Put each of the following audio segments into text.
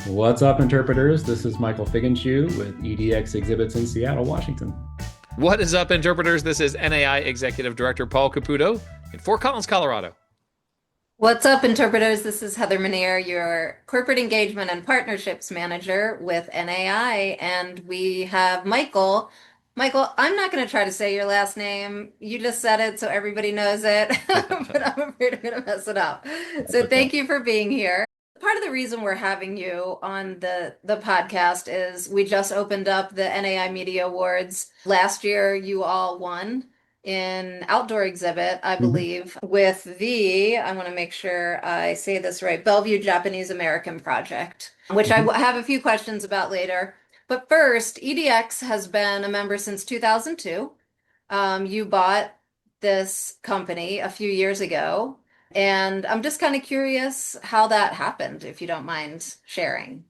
What's up, interpreters? This is Michael Fiegenschuh with EDX Exhibits in Seattle, Washington. What is up, interpreters? This is NAI Executive Director Paul Caputo in Fort Collins, Colorado. What's up, interpreters? This is Heather Manier, your Corporate Engagement and Partnerships Manager with NAI, and we have Michael. Michael, I'm not going to try to say your last name. You just said it, so everybody knows it, but I'm afraid I'm going to mess it up. That's So okay. thank you for being here. Part of the reason we're having you on the podcast is we just opened up the NAI Media Awards. Last year, you all won in outdoor exhibit, I Mhm. believe, with I want to make sure I say this right, Bellevue Japanese American Project, which I Mhm. have a few questions about later. But first, EDX has been a member since 2002. You bought this company a few years ago, and I'm just kind of curious how that happened, if you don't mind sharing.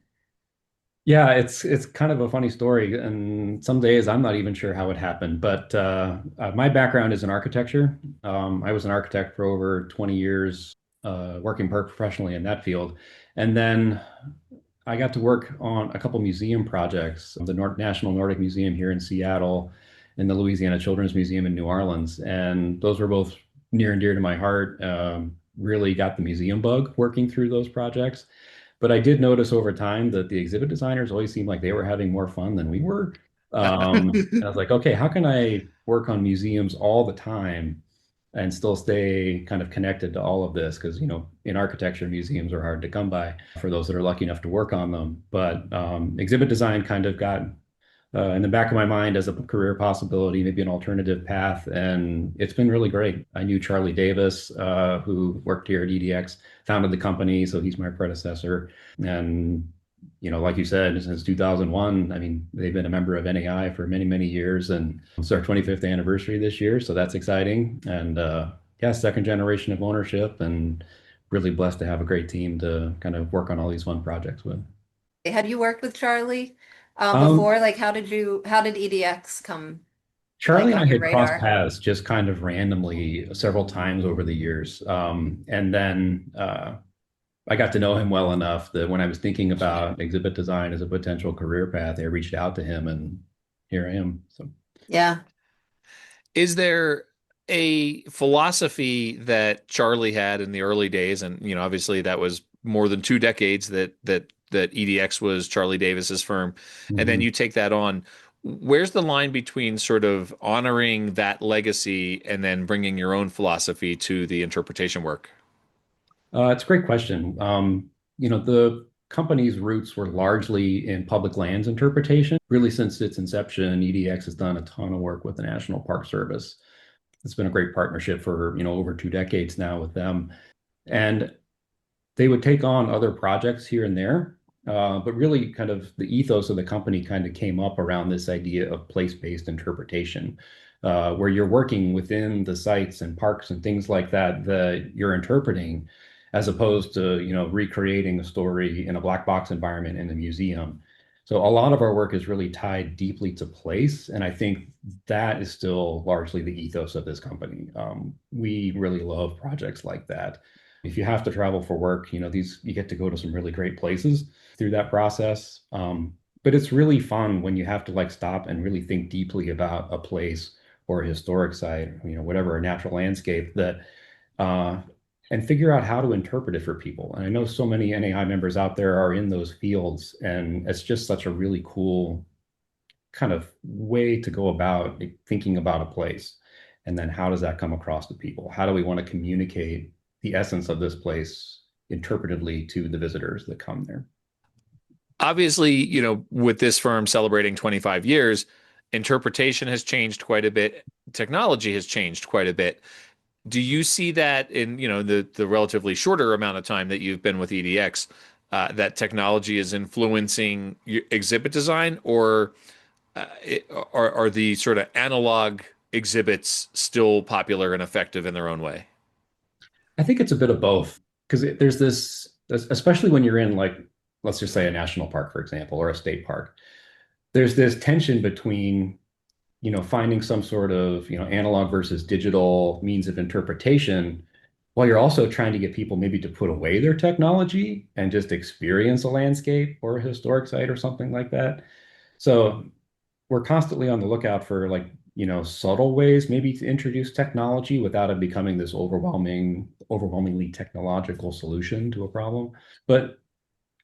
Yeah, it's kind of a funny story, and some days I'm not even sure how it happened. But my background is in architecture. I was an architect for over 20 years, working professionally in that field, and then I got to work on a couple museum projects, the National Nordic Museum here in Seattle, and the Louisiana Children's Museum in New Orleans, and those were both near and dear to my heart. Really got the museum bug working through those projects. But I did notice over time that the exhibit designers always seemed like they were having more fun than we were. And I was like, okay, how can I work on museums all the time and still stay kind of connected to all of this? Because, in architecture, museums are hard to come by for those that are lucky enough to work on them. But exhibit design kind of got in the back of my mind as a career possibility, maybe an alternative path. And it's been really great. I knew Charlie Davis, who worked here at EDX, founded the company. So he's my predecessor. And, like you said, since 2001, I mean, they've been a member of NAI for many, many years. And it's our 25th anniversary this year. So that's exciting. And yeah, second generation of ownership, and really blessed to have a great team to kind of work on all these fun projects with. Had you worked with Charlie Um, before? Like, how did EDX come Charlie like and I on your had crossed radar? paths just kind of randomly several times over the years. And then I got to know him well enough that when I was thinking about exhibit design as a potential career path, I reached out to him, and here I am. So Yeah. Is there a philosophy that Charlie had in the early days? And, obviously that was more than 2 decades that EDX was Charlie Davis's firm. And then mhm. you take that on. Where's the line between sort of honoring that legacy and then bringing your own philosophy to the interpretation work? It's a great question. The company's roots were largely in public lands interpretation. Really, since its inception, EDX has done a ton of work with the National Park Service. It's been a great partnership for, over 2 decades now with them. And they would take on other projects here and there. But really, kind of the ethos of the company kind of came up around this idea of place-based interpretation, where you're working within the sites and parks and things like that that you're interpreting, as opposed to, recreating a story in a black box environment in a museum. So a lot of our work is really tied deeply to place, and I think that is still largely the ethos of this company. We really love projects like that. If you have to travel for work, you get to go to some really great places through that process. But it's really fun when you have to like stop and really think deeply about a place or a historic site, whatever, a natural landscape that uh, and figure out how to interpret it for people. And I know so many NAI members out there are in those fields, and it's just such a really cool kind of way to go about thinking about a place. And then how does that come across to people? How do we want to communicate the essence of this place interpretively to the visitors that come there? Obviously, with this firm celebrating 25 years, interpretation has changed quite a bit. Technology has changed quite a bit. Do you see that in, the relatively shorter amount of time that you've been with EDX, that technology is influencing exhibit design, or are the sort of analog exhibits still popular and effective in their own way? I think it's a bit of both because there's especially when you're in, like, let's just say a national park, for example, or a state park, there's this tension between, finding some sort of, analog versus digital means of interpretation, while you're also trying to get people maybe to put away their technology and just experience a landscape or a historic site or something like that. So we're constantly on the lookout for like, subtle ways maybe to introduce technology without it becoming this overwhelmingly technological solution to a problem. But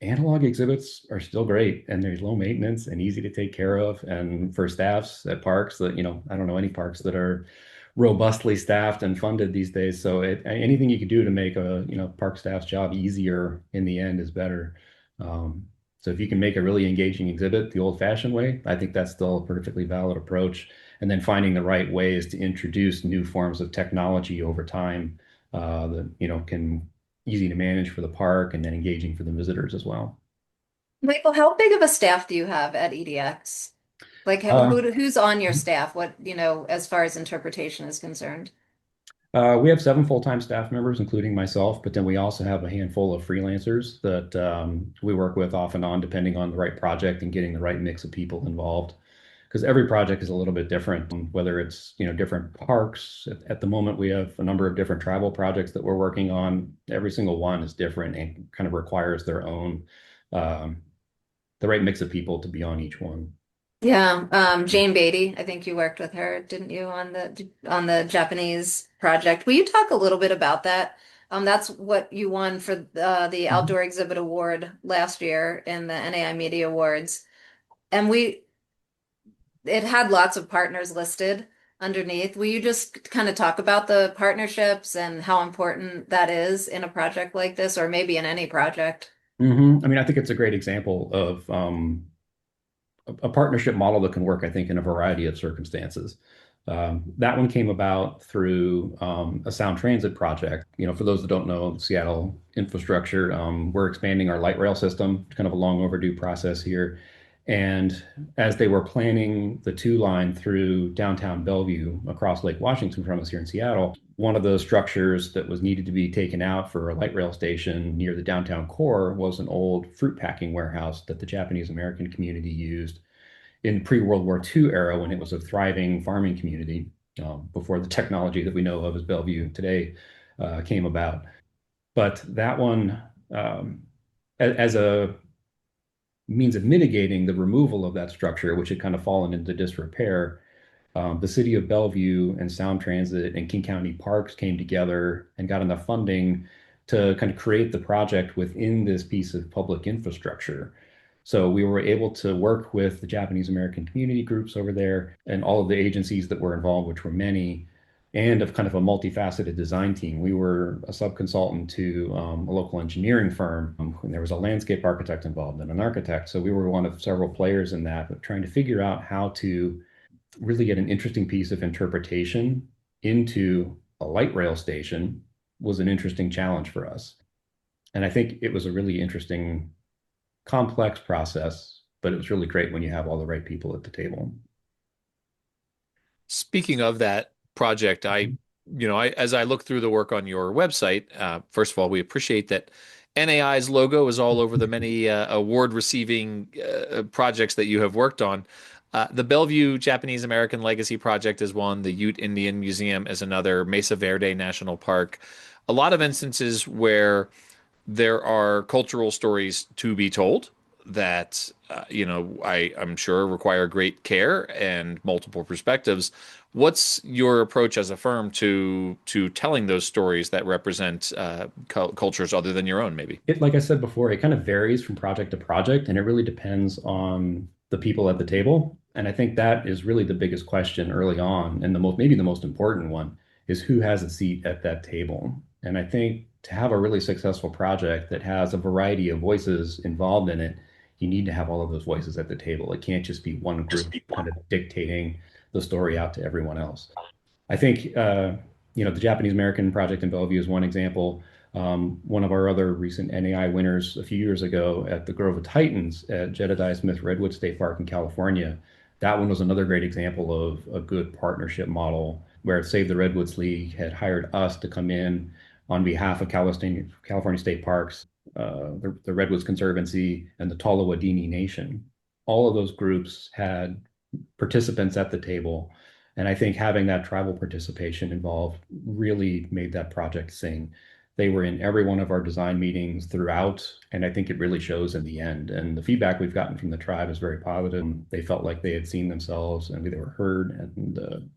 analog exhibits are still great and they're low maintenance and easy to take care of. And for staffs at parks that, I don't know any parks that are robustly staffed and funded these days. So anything you can do to make a, park staff's job easier in the end is better. Um, so if you can make a really engaging exhibit the old-fashioned way, I think that's still a perfectly valid approach. And then finding the right ways to introduce new forms of technology over time that, can easy to manage for the park and then engaging for the visitors as well. Michael, how big of a staff do you have at EDX? Like Uh, who's on your staff? What, as far as interpretation is concerned? we have 7 full-time staff members, including myself, but then we also have a handful of freelancers that we work with off and on, depending on the right project and getting the right mix of people involved. Because every project is a little bit different, whether it's, different parks. At the moment, we have a number of different travel projects that we're working on. Every single one is different and kind of requires their own, um, the right mix of people to be on each one. Yeah, Jane Beatty, I think you worked with her, didn't you, on the Japanese project? Will you talk a little bit about that? That's what you won for the Mhm. Outdoor Exhibit Award last year in the NAI Media Awards, and we it had lots of partners listed underneath. Will you just kind of talk about the partnerships and how important that is in a project like this, or maybe in any project? I mean, I think it's a great example of a partnership model that can work, I think, in a variety of circumstances. That one came about through a sound transit project. For those that don't know, Seattle infrastructure, we're expanding our light rail system, kind of a long overdue process here. And as they were planning the 2 line through downtown Bellevue across Lake Washington from us here in Seattle, one of those structures that was needed to be taken out for a light rail station near the downtown core was an old fruit packing warehouse that the Japanese American community used in pre-World War II era when it was a thriving farming community, before the technology that we know of as Bellevue today came about. But that one, as a means of mitigating the removal of that structure, which had kind of fallen into disrepair, the city of Bellevue and Sound Transit and King County Parks came together and got enough funding to kind of create the project within this piece of public infrastructure. So we were able to work with the Japanese American community groups over there and all of the agencies that were involved, which were many, and of kind of a multifaceted design team. We were a subconsultant to a local engineering firm, and there was a landscape architect involved and an architect. So we were one of several players in that, but trying to figure out how to really get an interesting piece of interpretation into a light rail station was an interesting challenge for us. And I think it was a really interesting, complex process, but it was really great when you have all the right people at the table. Speaking of that project, as I look through the work on your website, first of all, we appreciate that NAI's logo is all over the many award-receiving projects that you have worked on. The Bellevue Japanese American Legacy Project is one, the Ute Indian Museum is another, Mesa Verde National Park. A lot of instances where there are cultural stories to be told that I'm sure require great care and multiple perspectives. What's your approach as a firm to telling those stories that represent cultures other than your own, maybe? Like I said before, it kind of varies from project to project, and it really depends on the people at the table. And I think that is really the biggest question early on, and maybe the most important one is who has a seat at that table. And I think to have a really successful project that has a variety of voices involved in it, you need to have all of those voices at the table. It can't just be one group kind of dictating the story out to everyone else. I think the Japanese American project in Bellevue is one example. One of our other recent NAI winners a few years ago at the Grove of Titans at Jedediah Smith Redwood State Park in California. That one was another great example of a good partnership model where Save the Redwoods League had hired us to come in on behalf of California State Parks, the Redwoods Conservancy, and the Tolowadini Nation. All of those groups had participants at the table And I think having that tribal participation involved really made that project sing. They were in every one of our design meetings throughout, and I think it really shows in the end. And the feedback we've gotten from the tribe is very positive. They felt like they had seen themselves and they were heard, and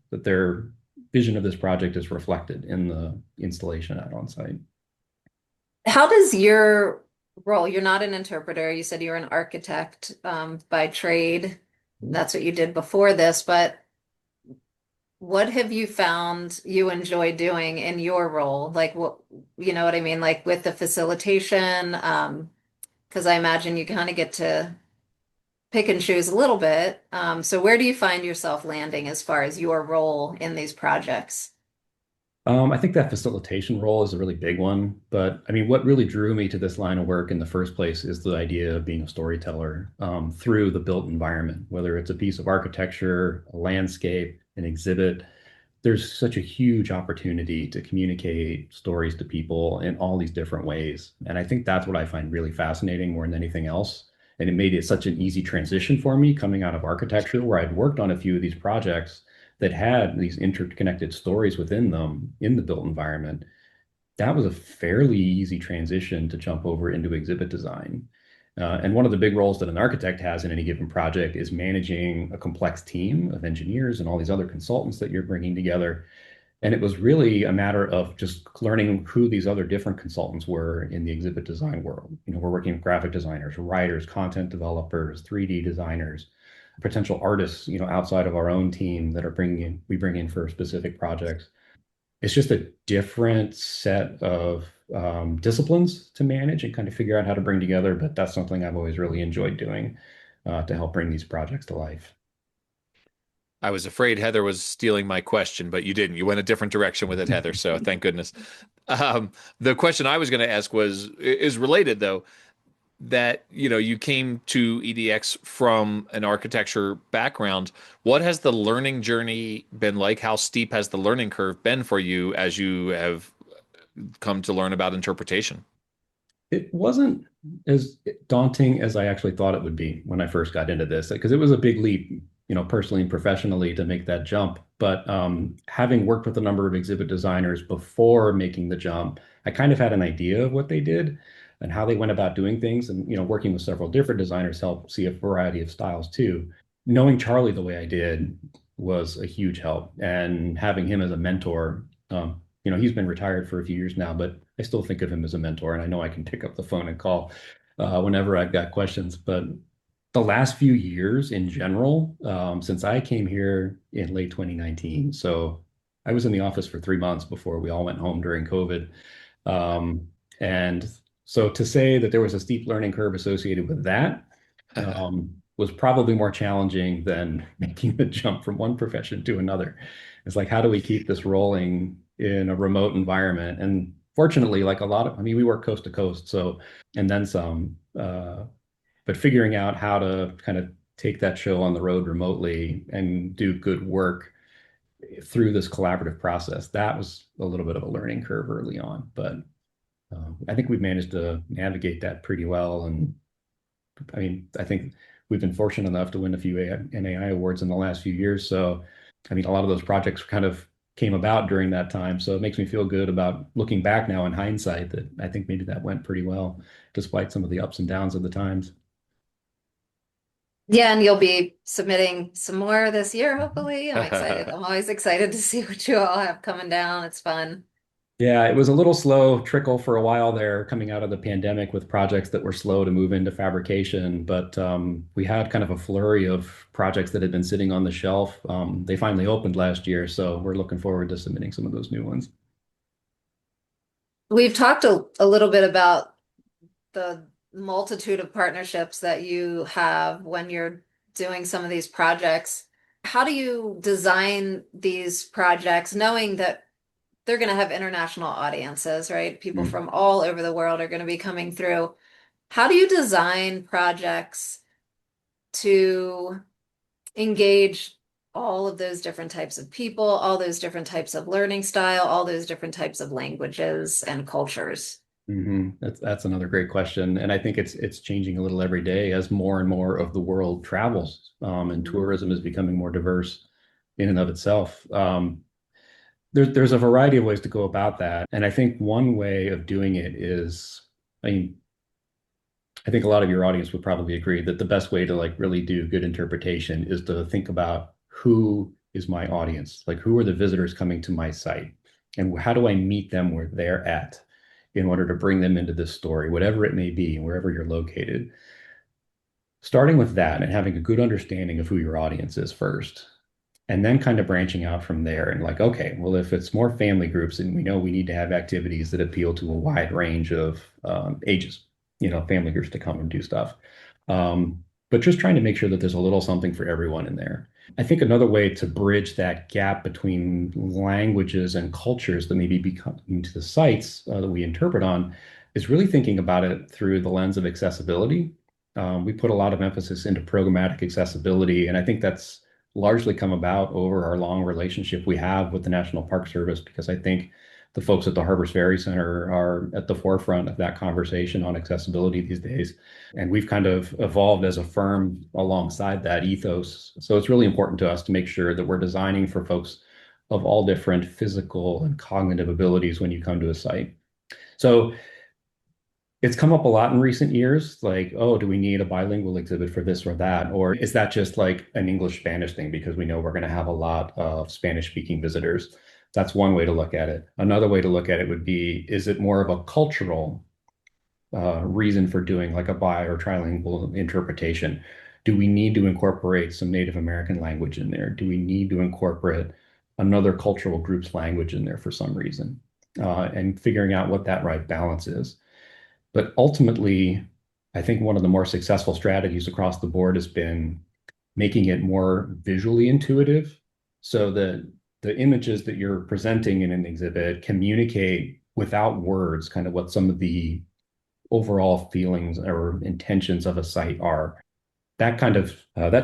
that their vision of this project is reflected in the installation out on site. How does your role, you're not an interpreter, you said you're an architect by trade. That's what you did before this, but what have you found you enjoy doing in your role? Like what, you know what I mean? Like with the facilitation, because I imagine you kind of get to pick and choose a little bit. So where do you find yourself landing as far as your role in these projects? I think that facilitation role is a really big one, but I mean, what really drew me to this line of work in the first place is the idea of being a storyteller through the built environment, whether it's a piece of architecture, a landscape, an exhibit. There's such a huge opportunity to communicate stories to people in all these different ways. And I think that's what I find really fascinating more than anything else. And it made it such an easy transition for me coming out of architecture, where I'd worked on a few of these projects that had these interconnected stories within them in the built environment. That was a fairly easy transition to jump over into exhibit design. And one of the big roles that an architect has in any given project is managing a complex team of engineers and all these other consultants that you're bringing together. And it was really a matter of just learning who these other different consultants were in the exhibit design world. You know, we're working with graphic designers, writers, content developers, 3D designers, potential artists, you know, outside of our own team that we bring in for specific projects. It's just a different set of disciplines to manage and kind of figure out how to bring together. But that's something I've always really enjoyed doing to help bring these projects to life. I was afraid Heather was stealing my question, but you didn't. You went a different direction with it, Heather. So thank goodness. The question I was going to ask is related though, that you came to EDX from an architecture background. What has the learning journey been like? How steep has the learning curve been for you as you have come to learn about interpretation? It wasn't as daunting as I actually thought it would be when I first got into this, because it was a big leap, you know, personally and professionally to make that jump. But having worked with a number of exhibit designers before making the jump, I kind of had an idea of what they did and how they went about doing things. And, you know, working with several different designers helped see a variety of styles too. Knowing Charlie the way I did was a huge help. And having him as a mentor, you know, he's been retired for a few years now, but I still think of him as a mentor, and I know I can pick up the phone and call whenever I've got questions. But the last few years in general, since I came here in late 2019, so I was in the office for 3 months before we all went home during COVID. Um, and so to say that there was a steep learning curve associated with that was probably more challenging than making the jump from one profession to another. It's like, how do we keep this rolling in a remote environment? And fortunately, like a lot of, I mean, we work coast to coast, so, and then some, but figuring out how to kind of take that show on the road remotely and do good work through this collaborative process, that was a little bit of a learning curve early on. But I think we've managed to navigate that pretty well. And I mean, I think we've been fortunate enough to win a few NAI awards in the last few years. So, I mean, a lot of those projects kind of came about during that time. So it makes me feel good about looking back now in hindsight that I think maybe that went pretty well, despite some of the ups and downs of the times. Yeah, and you'll be submitting some more this year, hopefully. I'm excited. I'm always excited to see what you all have coming down. It's fun. Yeah, it was a little slow trickle for a while there coming out of the pandemic with projects that were slow to move into fabrication. But we had kind of a flurry of projects that had been sitting on the shelf. They finally opened last year, so we're looking forward to submitting some of those new ones. We've talked a little bit about the multitude of partnerships that you have when you're doing some of these projects. How do you design these projects knowing that they're going to have international audiences, right? People Mm. from all over the world are going to be coming through. How do you design projects to engage all of those different types of people, all those different types of learning style, all those different types of languages and cultures? That's another great question, and I think it's changing a little every day as more and more of the world travels, and Mhm. tourism is becoming more diverse. in and of itself. There's a variety of ways to go about that. And I think one way of doing it is, I mean, I think a lot of your audience would probably agree that the best way to like really do good interpretation is to think about who is my audience, like who are the visitors coming to my site, and how do I meet them where they're at in order to bring them into this story, whatever it may be, wherever you're located. Starting with that and having a good understanding of who your audience is first, and then kind of branching out from there and like, okay, well, if it's more family groups, and we know we need to have activities that appeal to a wide range of ages, family groups to come and do stuff. But just trying to make sure that there's a little something for everyone in there. I think another way to bridge that gap between languages and cultures that maybe be coming to the sites that we interpret on is really thinking about it through the lens of accessibility. We put a lot of emphasis into programmatic accessibility, and I think that's largely come about over our long relationship we have with the National Park Service, because I think the folks at the Harbors Ferry Center are at the forefront of that conversation on accessibility these days. And we've kind of evolved as a firm alongside that ethos. So it's really important to us to make sure that we're designing for folks of all different physical and cognitive abilities when you come to a site. So it's come up a lot in recent years, like, oh, do we need a bilingual exhibit for this or that? Or is that just like an English-Spanish thing because we know we're going to have a lot of Spanish-speaking visitors? That's one way to look at it. Another way to look at it would be, is it more of a cultural reason for doing like a bi or trilingual interpretation? Do we need to incorporate some Native American language in there? Do we need to incorporate another cultural group's language in there for some reason? And figuring out what that right balance is. But ultimately, I think one of the more successful strategies across the board has been making it more visually intuitive so that the images that you're presenting in an exhibit communicate without words kind of what some of the overall feelings or intentions of a site are. That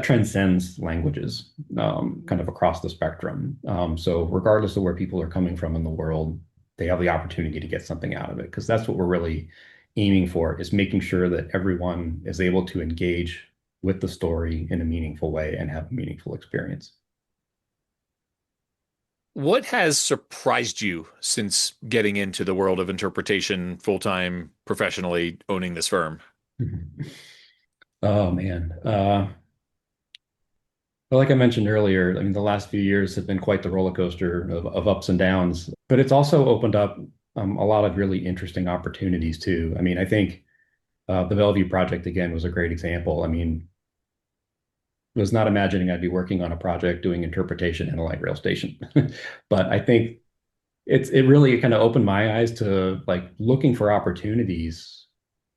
transcends languages kind of across the spectrum. So regardless of where people are coming from in the world, they have the opportunity to get something out of it, because that's what we're really aiming for, is making sure that everyone is able to engage with the story in a meaningful way and have a meaningful experience. What has surprised you since getting into the world of interpretation full time, professionally owning this firm? Oh man. Well, like I mentioned earlier, I mean, the last few years have been quite the roller coaster of ups and downs, but it's also opened up a lot of really interesting opportunities too. I mean, I think the Bellevue project again was a great example. I mean, was not imagining I'd be working on a project doing interpretation in a light rail station, but I think it really kind of opened my eyes to like looking for opportunities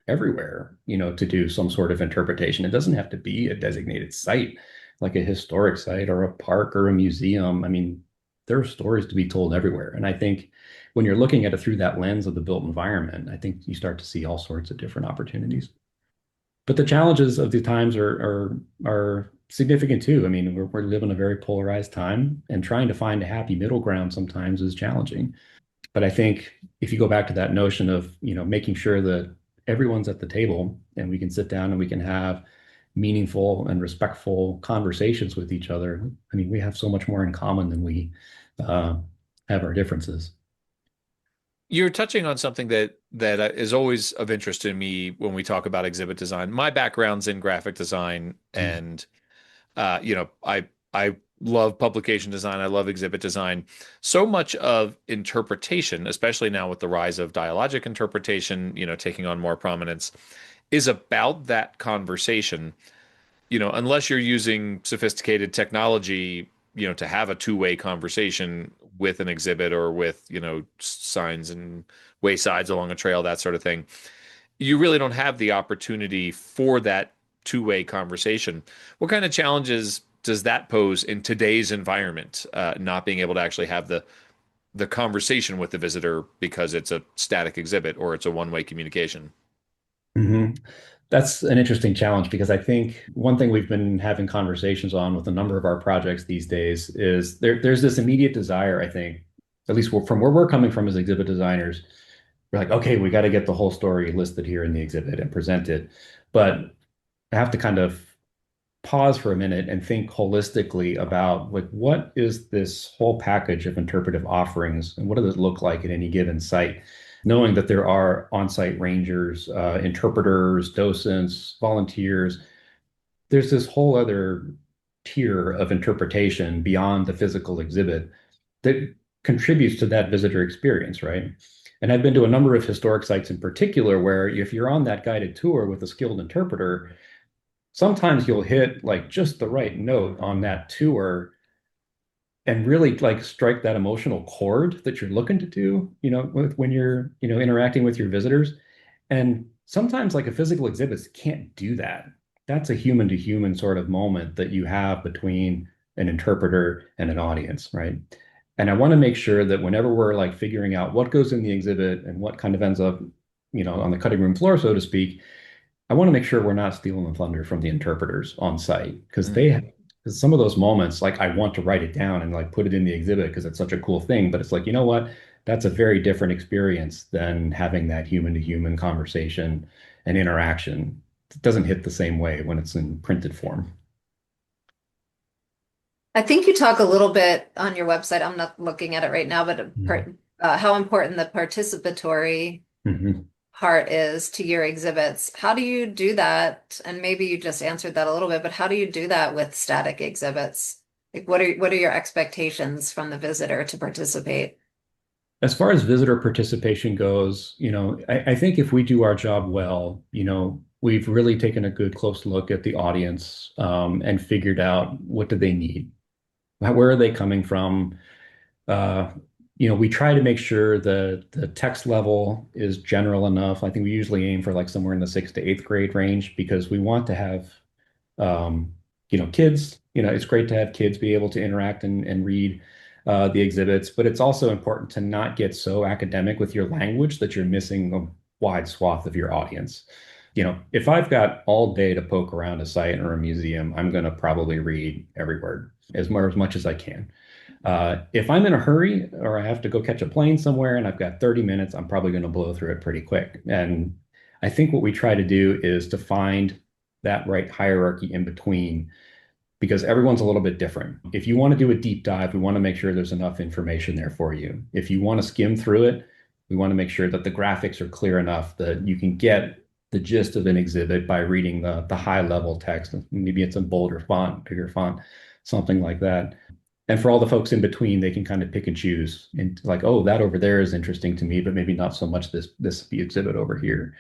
everywhere, to do some sort of interpretation. It doesn't have to be a designated site, like a historic site or a park or a museum. I mean, there are stories to be told everywhere. And I think when you're looking at it through that lens of the built environment, I think you start to see all sorts of different opportunities. But the challenges of the times are significant too. I mean, we're living a very polarized time, and trying to find a happy middle ground sometimes is challenging. But I think if you go back to that notion of, making sure that everyone's at the table and we can sit down and we can have meaningful and respectful conversations with each other. I mean, we have so much more in common than we uh, have our differences. You're touching on something that is always of interest to me when we talk about exhibit design. My background's in graphic design, Mm. and I love publication design. I love exhibit design. So much of interpretation, especially now with the rise of dialogic interpretation, taking on more prominence, is about that conversation. Unless you're using sophisticated technology, to have a two-way conversation with an exhibit or with, signs and waysides along a trail, that sort of thing, you really don't have the opportunity for that two-way conversation. What kind of challenges does that pose in today's environment, not being able to actually have the conversation with the visitor because it's a static exhibit or it's a one-way communication? hmm That's an interesting challenge, because I think one thing we've been having conversations on with a number of our projects these days is there's this immediate desire, I think, at least from where we're coming from as exhibit designers. We're like, okay, we got to get the whole story listed here in the exhibit and present it. But I have to kind of pause for a minute and think holistically about like what is this whole package of interpretive offerings and what does it look like at any given site, knowing that there are on-site rangers, interpreters, docents, volunteers. There's this whole other tier of interpretation beyond the physical exhibit that contributes to that visitor experience, right? And I've been to a number of historic sites in particular where if you're on that guided tour with a skilled interpreter, sometimes you'll hit like just the right note on that tour and really like strike that emotional chord that you're looking to do, when you're, interacting with your visitors. And sometimes like a physical exhibit can't do that. That's a human to human sort of moment that you have between an interpreter and an audience, right? And I want to make sure that whenever we're like figuring out what goes in the exhibit and what kind of ends up, on the cutting room floor, so to speak, I want to make sure we're not stealing the thunder from the interpreters on site because because some of those moments, like I want to write it down and like put it in the exhibit because it's such a cool thing, but it's like, you know what? That's a very different experience than having that human to human conversation and interaction. It doesn't hit the same way when it's in printed form. I think you talk a little bit on your website. I'm not looking at it right now, but how important the participatory Mhm. part is to your exhibits. How do you do that? And maybe you just answered that a little bit, but how do you do that with static exhibits? Like what are your expectations from the visitor to participate? As far as visitor participation goes, I think if we do our job well, we've really taken a good close look at the audience, and figured out what do they need. Where are they coming from? Uh, we try to make sure that the text level is general enough. I think we usually aim for like somewhere in the sixth to eighth grade range because we want to have, um, kids. It's great to have kids be able to interact and read the exhibits, but it's also important to not get so academic with your language that you're missing a wide swath of your audience. If I've got all day to poke around a site or a museum, I'm going to probably read every word as much as I can. If I'm in a hurry or I have to go catch a plane somewhere and I've got 30 minutes, I'm probably going to blow through it pretty quick. And I think what we try to do is to find that right hierarchy in between because everyone's a little bit different. If you want to do a deep dive, we want to make sure there's enough information there for you. If you want to skim through it, we want to make sure that the graphics are clear enough that you can get the gist of an exhibit by reading the high level text. Maybe it's a bolder font, bigger font, something like that. And for all the folks in between, they can kind of pick and choose and like, oh, that over there is interesting to me, but maybe not so much this exhibit over here.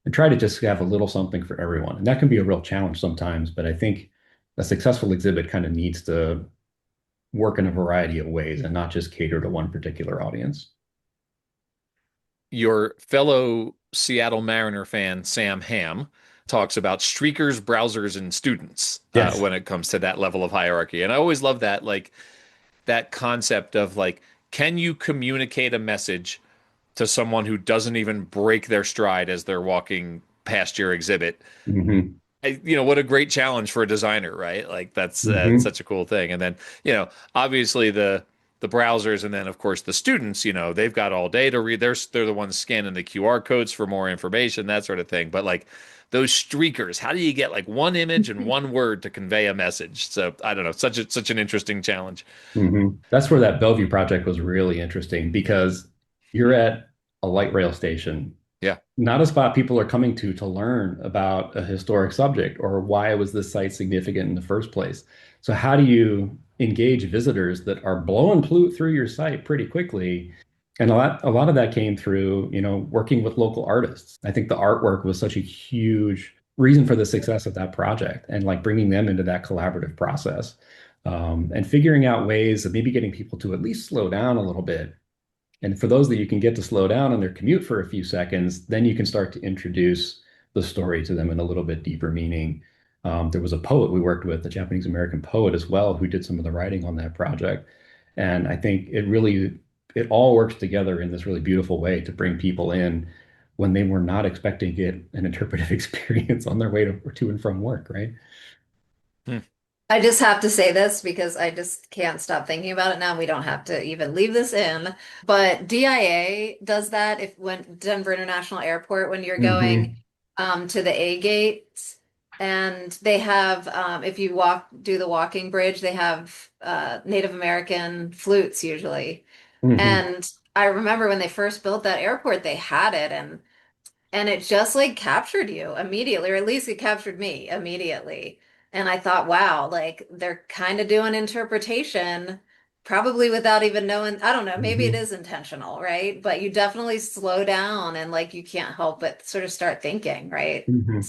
And try to just have a little something for everyone. And that can be a real challenge sometimes, but I think a successful exhibit kind of needs to work in a variety of ways and not just cater to one particular audience. Your fellow Seattle Mariner fan, Sam Ham, talks about streakers, browsers, and students Yes. when it comes to that level of hierarchy. And I always love that, like that concept of like, can you communicate a message to someone who doesn't even break their stride as they're walking past your exhibit? Hmm. What a great challenge for a designer, right? Like that's Hmm. such a cool thing. And then, obviously the browsers and then of course the students, they've got all day to read. They're the ones scanning the QR codes for more information, that sort of thing. But like those streakers, how do you get like one image and one word to convey a message? So I don't know, such an interesting challenge. That's where that Bellevue project was really interesting because you're at a light rail station, Yeah. not a spot people are coming to learn about a historic subject or why was this site significant in the first place. So how do you engage visitors that are blowing through your site pretty quickly? And a lot of that came through, working with local artists. I think the artwork was such a huge reason for the success of that project and like bringing them into that collaborative process, and figuring out ways of maybe getting people to at least slow down a little bit. And for those that you can get to slow down on their commute for a few seconds, then you can start to introduce the story to them in a little bit deeper meaning. There was a poet we worked with, a Japanese American poet as well, who did some of the writing on that project. And I think it all works together in this really beautiful way to bring people in when they were not expecting to get an interpretive experience on their way to and from work, right? Hmm. I just have to say this because I just can't stop thinking about it now. We don't have to even leave this in. But DIA does that if when Denver International Airport, when you're going Hmm. to the A gate, And they have, if you do the walking bridge, they have Native American flutes usually. Hmm. And I remember when they first built that airport, they had it, and it just like captured you immediately, or at least it captured me immediately. And I thought, wow, like they're kind of doing interpretation, probably without even knowing. I don't know, maybe it Hmm. is intentional, right? But you definitely slow down and like you can't help but sort of start thinking, right? Hmm.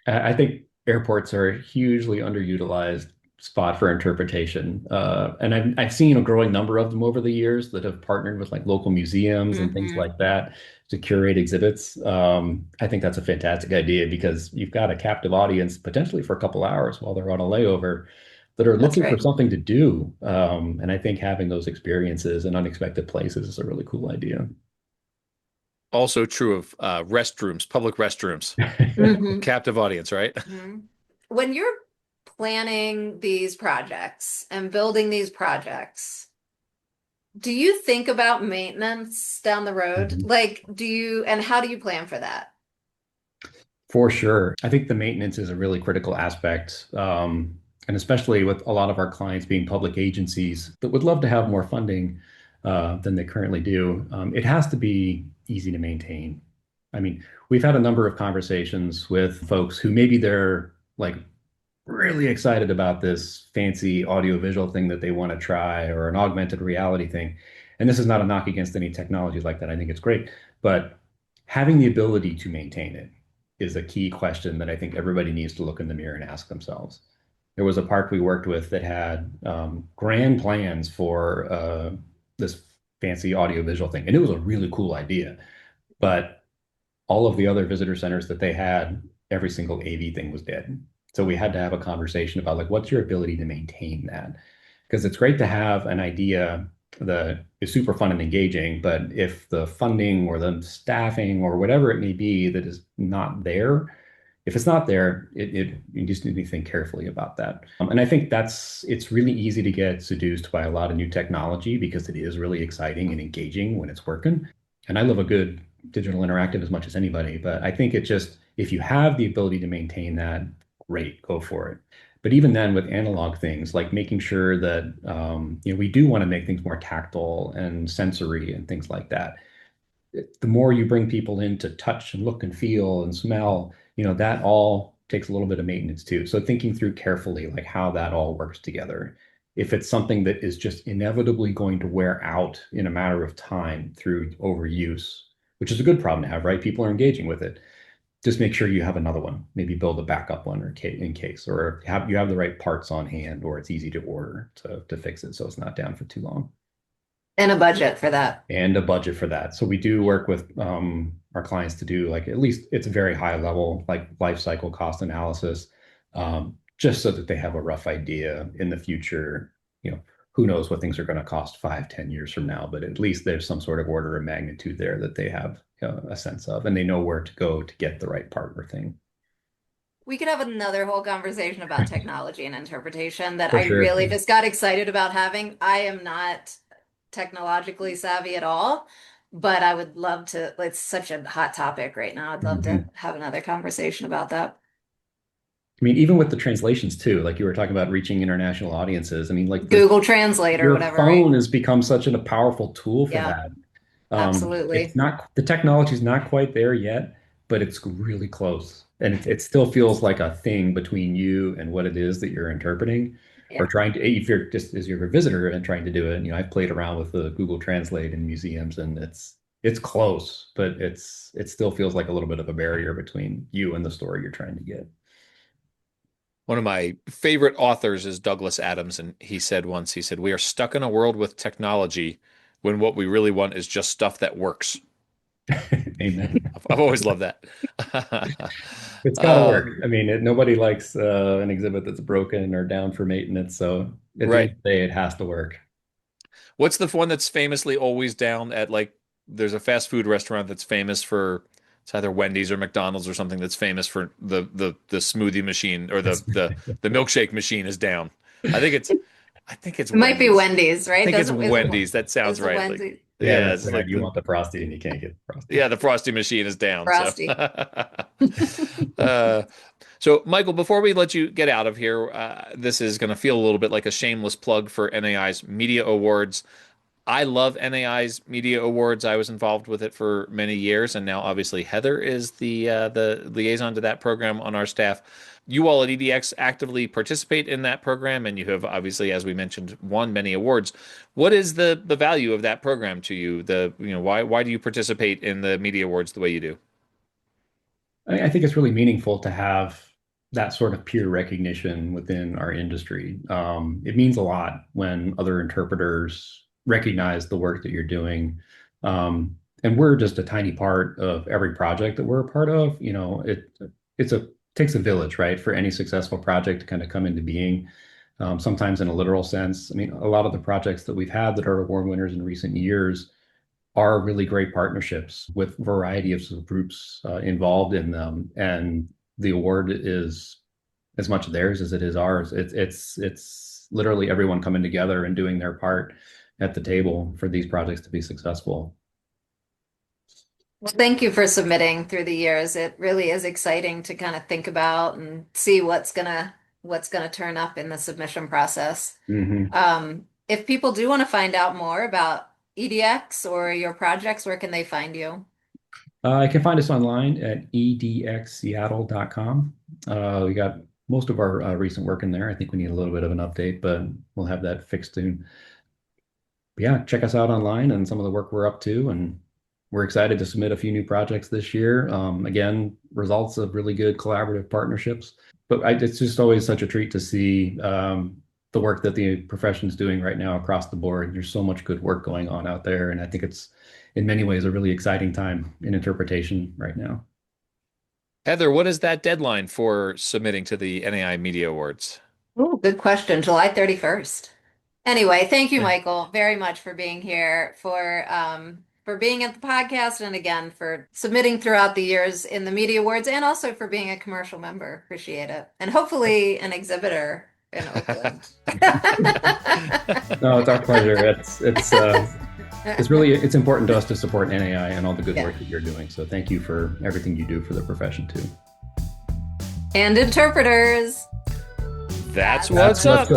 I think airports are a hugely underutilized spot for interpretation. And I've seen a growing number of them over the years that have partnered with like local museums and things Hmm. like that to curate exhibits. I think that's a fantastic idea because you've got a captive audience potentially for a couple hours while they're on a layover that are That's looking for right. something to do. And I think having those experiences in unexpected places is a really cool idea. Also true of restrooms, public restrooms, Hmm. captive audience, right? Hmm. When you're planning these projects and building these projects, do you think about maintenance down the road? Mhm. Like, and how do you plan for that? For sure. I think the maintenance is a really critical aspect. And especially with a lot of our clients being public agencies that would love to have more funding than they currently do, it has to be easy to maintain. I mean, we've had a number of conversations with folks who maybe they're like really excited about this fancy audiovisual thing that they want to try or an augmented reality thing. And this is not a knock against any technologies like that. I think it's great. But having the ability to maintain it is a key question that I think everybody needs to look in the mirror and ask themselves. There was a park we worked with that had grand plans for this fancy audiovisual thing. And it was a really cool idea. But all of the other visitor centers that they had, every single AV thing was dead. So we had to have a conversation about like, what's your ability to maintain that? Because it's great to have an idea that is super fun and engaging, but if the funding or the staffing or whatever it may be that is not there, if it's not there, you just need to think carefully about that. And I think it's really easy to get seduced by a lot of new technology because it is really exciting and engaging when it's working. And I love a good digital interactive as much as anybody, but I think it just, if you have the ability to maintain that, great, go for it. But even then, with analog things, like making sure that we do want to make things more tactile and sensory and things like that, the more you bring people in to touch and look and feel and smell, that all takes a little bit of maintenance too. So thinking through carefully, like how that all works together. If it's something that is just inevitably going to wear out in a matter of time through overuse, which is a good problem to have, right? People are engaging with it. Just make sure you have another one. Maybe build a backup one or in case, or you have the right parts on hand, or it's easy to order to fix it so it's not down for too long And a budget for that. and a budget for that. So we do work with our clients to do like at least it's a very high level like life cycle cost analysis, just so that they have a rough idea in the future. Who knows what things are going to cost 5, 10 years from now, but at least there's some sort of order of magnitude there that they have a sense of, and they know where to go to get the right partner thing. We could have another whole conversation about technology and interpretation that For I sure. really just got excited about having. I am not technologically savvy at all, but I would love to. It's such a hot topic right now. I'd love to Mhm. have another conversation about that. I mean, even with the translations too, like you were talking about reaching international audiences. I mean, like Google Translate or your whatever, phone right? has become such a powerful tool for Yeah, that. It's absolutely. not the technology is not quite there yet, but it's really close, and it still feels like a thing between you and what it is that you're interpreting or Yeah. trying to. If you're just as you're a visitor and trying to do it, I've played around with the Google Translate in museums, and it's close, but it still feels like a little bit of a barrier between you and the story you're trying to get. One of my favorite authors is Douglas Adams, and he said, "We are stuck in a world with technology when what we really want is just stuff that works." Amen. I've always loved that. It's got to work. Um, I mean, nobody likes an exhibit that's broken or down for maintenance. So at the end right. of the day, it has to work. What's the one that's famously always down at like there's a fast food restaurant that's famous for it's either Wendy's or McDonald's or something that's famous for the smoothie machine or the milkshake machine is down. I think it's I think it's It might be Wendy's. Wendy's, I right? think it's Doesn't Wendy's. That is sounds the right. Like Wendy's Yeah, yeah, that's it's right. like You want the frosty and you can't get the frosty. the frosty machine is down. So Frosty? uh So, Michael, before we let you get out of here, this is going to feel a little bit like a shameless plug for NAI's Media Awards. I love NAI's Media Awards. I was involved with it for many years, and now obviously Heather is the liaison to that program on our staff. You all at EDX actively participate in that program, and you have obviously, as we mentioned, won many awards. What is the value of that program to you? Why do you participate in the Media Awards the way you do? I think it's really meaningful to have that sort of peer recognition within our industry. It means a lot when other interpreters recognize the work that you're doing. And we're just a tiny part of every project that we're a part of. It takes a village, right, for any successful project to kind of come into being. Sometimes in a literal sense. I mean, a lot of the projects that we've had that are award winners in recent years are really great partnerships with a variety of groups involved in them, and the award is as much theirs as it is ours. It's literally everyone coming together and doing their part at the table for these projects to be successful. Well, thank you for submitting through the years. It really is exciting to kind of think about and see what's gonna turn up in the submission process. Mm-hmm. If people do want to find out more about EDX or your projects, where can they find you? You can find us online at edxseattle.com. We got most of our recent work in there. I think we need a little bit of an update, but we'll have that fixed soon. But yeah, check us out online and some of the work we're up to. And we're excited to submit a few new projects this year. Again, results of really good collaborative partnerships. But it's just always such a treat to see the work that the profession is doing right now across the board. There's so much good work going on out there. And I think it's in many ways a really exciting time in interpretation right now. Heather, what is that deadline for submitting to the NAI Media Awards? Oh, good question. July 31st. Anyway, thank you, Michael, very much for being here, for being at the podcast, and again for submitting throughout the years in the Media Awards, and also for being a commercial member. Appreciate it, and hopefully an exhibitor in Oakland. No, it's our pleasure. It's important to us to support NAI and all the good work that you're doing. So thank you for everything you do for the profession too. And interpreters. That's what's up.